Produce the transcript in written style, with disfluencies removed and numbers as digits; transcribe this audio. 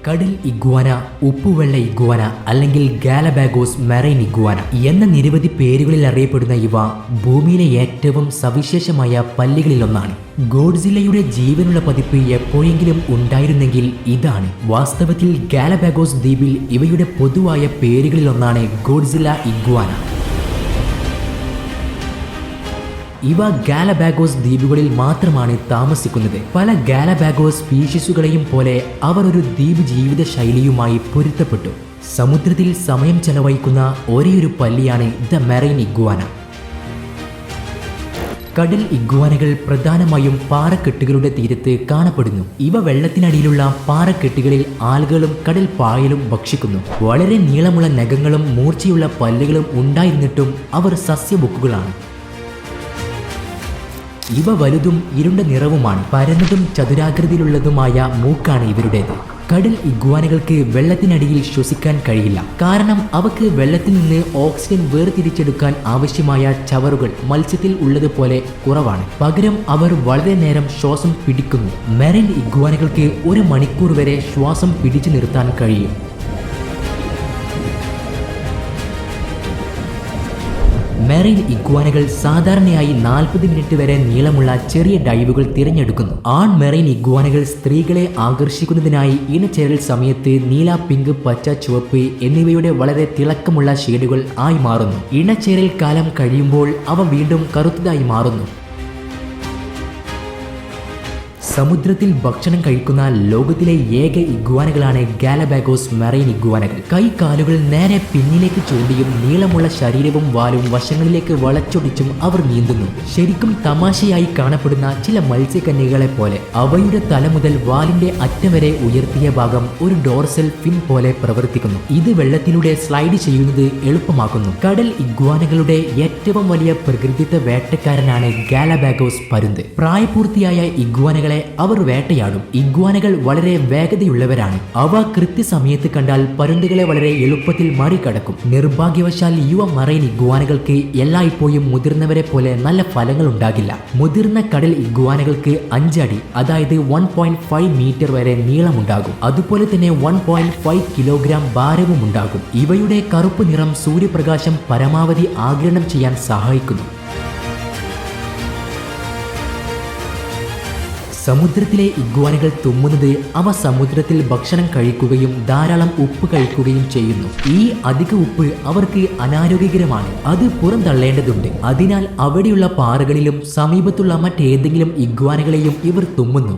കടൽ iguana, ഉപ്പുവെള്ള iguana അല്ലെങ്കിൽ Galapagos marine iguana എന്ന നിരവധി പേരുകളിൽ അറിയപ്പെടുന്ന ഇവ ഭൂമിയിലെ ഏറ്റവും സവിശേഷമായ പല്ലികളിലൊന്നാണ്. ഗോഡ്സില്ലയുടെ ജീവനുള്ള പതിപ്പ് എപ്പോഴെങ്കിലും ഉണ്ടായിരുന്നെങ്കിൽ ഇതാണ്. വാസ്തവത്തിൽ ഗാലപാഗോസ് ദ്വീപിൽ ഇവയുടെ പൊതുവായ പേരുകളിലൊന്നാണ് ഗോഡ്സില്ല ഇഗ്വാന. ഇവ ഗാലപാഗോസ് ദ്വീപുകളിൽ മാത്രമാണ് താമസിക്കുന്നത്. പല ഗാലപാഗോസ് സ്പീഷീസുകളെയും പോലെ അവർ ഒരു ദ്വീപ് ജീവിത ശൈലിയുമായി പൊരുത്തപ്പെട്ടു. സമുദ്രത്തിൽ സമയം ചെലവഴിക്കുന്ന ഒരേയൊരു പല്ലിയാണ് ദ മെറൈൻ ഇഗ്വാന. കടൽ ഇഗ്വാനകൾ പ്രധാനമായും പാറക്കെട്ടുകളുടെ തീരത്ത് കാണപ്പെടുന്നു. ഇവ വെള്ളത്തിനടിയിലുള്ള പാറക്കെട്ടുകളിൽ ആൽഗകളും കടൽ പായലും ഭക്ഷിക്കുന്നു. വളരെ നീളമുള്ള നഖങ്ങളും മൂർച്ചയുള്ള പല്ലുകളും ഉണ്ടായിരുന്നിട്ടും അവർ സസ്യബുക്കുകളാണ്. ഇവ വലുതും ഇരുണ്ട നിറവുമാണ്. പരന്നതും ചതുരാകൃതിയിലുള്ളതുമായ മൂക്കാണ് ഇവരുടേത്. കടൽ ഇഗ്വാനകൾക്ക് വെള്ളത്തിനടിയിൽ ശ്വസിക്കാൻ കഴിയില്ല. കാരണം അവക്ക് വെള്ളത്തിൽ നിന്ന് ഓക്സിജൻ വേർതിരിച്ചെടുക്കാൻ ആവശ്യമായ ചവറുകൾ മത്സ്യത്തിൽ ഉള്ളതുപോലെ കുറവാണ്. പകരം അവർ വളരെ നേരം ശ്വാസം പിടിക്കുന്നു. മെറൈൻ ഇഗ്വാനകൾക്ക് 1 മണിക്കൂർ വരെ ശ്വാസം പിടിച്ചു നിർത്താൻ കഴിയും. മെറൈൻ ഇഗ്വാനകൾ സാധാരണയായി 40 മിനിറ്റ് വരെ നീളമുള്ള ചെറിയ ഡൈവുകൾ തിരഞ്ഞെടുക്കുന്നു. ആൺ മെറൈൻ ഇഗ്വാനകൾ സ്ത്രീകളെ ആകർഷിക്കുന്നതിനായി ഇണചേരൽ സമയത്ത് നീല, പിങ്ക്, പച്ച, ചുവപ്പ് എന്നിവയുടെ വളരെ തിളക്കമുള്ള ഷെയ്ഡുകൾ ആയി മാറുന്നു. ഇണചേരൽ കാലം കഴിയുമ്പോൾ അവ വീണ്ടും കറുത്തതായി മാറുന്നു. സമുദ്രത്തിൽ ഭക്ഷണം കഴിക്കുന്ന ലോകത്തിലെ ഏക ഇഗ്വാനകളാണ് ഗാലപാഗോസ് മെറൈൻ ഇഗ്വാനകൾ. കൈകാലുകൾ നേരെ പിന്നിലേക്ക് ചൂണ്ടിയും നീളമുള്ള ശരീരവും വാലും വശങ്ങളിലേക്ക് വളച്ചൊടിച്ചും അവർ നീന്തുന്നു. ശരിക്കും തമാശയായി കാണപ്പെടുന്ന ചില മത്സ്യകന്യകളെ പോലെ. അവയുടെ തല മുതൽ വാലിന്റെ അറ്റം വരെ ഉയർത്തിയ ഭാഗം ഒരു ഡോർസൽ ഫിൻ പോലെ പ്രവർത്തിക്കുന്നു. ഇത് വെള്ളത്തിലൂടെ സ്ലൈഡ് ചെയ്യുന്നത് എളുപ്പമാക്കുന്നു. കടൽ ഇഗ്വാനകളുടെ ഏറ്റവും വലിയ പ്രകൃതിദത്ത വേട്ടക്കാരനാണ് ഗാലപാഗോസ് പരുന്ത്. പ്രായപൂർത്തിയായ ഇഗ്വാനകളെ അവർ വേട്ടയാടും. ഇഗ്വാനകൾ വളരെ വേഗതയുള്ളവരാണ്. അവ കൃത്യസമയത്ത് കണ്ടാൽ പരുന്തുകളെ വളരെ എളുപ്പത്തിൽ മറികടക്കും. നിർഭാഗ്യവശാൽ യുവ മറൈൻ ഇഗ്വാനകൾക്ക് എല്ലായ്പ്പോഴും മുതിർന്നവരെ പോലെ നല്ല ഫലങ്ങൾ ഉണ്ടാകില്ല. മുതിർന്ന കടൽ ഇഗ്വാനകൾക്ക് 5 അടി, അതായത് 1.5 മീറ്റർ വരെ നീളമുണ്ടാകും. അതുപോലെ തന്നെ 1.5 കിലോഗ്രാം ഭാരവും ഉണ്ടാകും. ഇവയുടെ കറുപ്പ് നിറം സൂര്യപ്രകാശം പരമാവധി ആഗിരണം ചെയ്യാൻ സഹായിക്കുന്നു. സമുദ്രത്തിലെ ഇഗ്വാനകൾ തുമ്മുന്നത് അവ സമുദ്രത്തിൽ ഭക്ഷണം കഴിക്കുകയും ധാരാളം ഉപ്പ് കഴിക്കുകയും ചെയ്യുന്നു. ഈ അധിക ഉപ്പ് അവർക്ക് അനാരോഗ്യകരമാണ്. അത് പുറന്തള്ളേണ്ടതുണ്ട്. അതിനാൽ അവിടെയുള്ള പാറകളിലും സമീപത്തുള്ള മറ്റേതെങ്കിലും ഇഗ്വാനകളെയും ഇവർ തുമ്മുന്നു.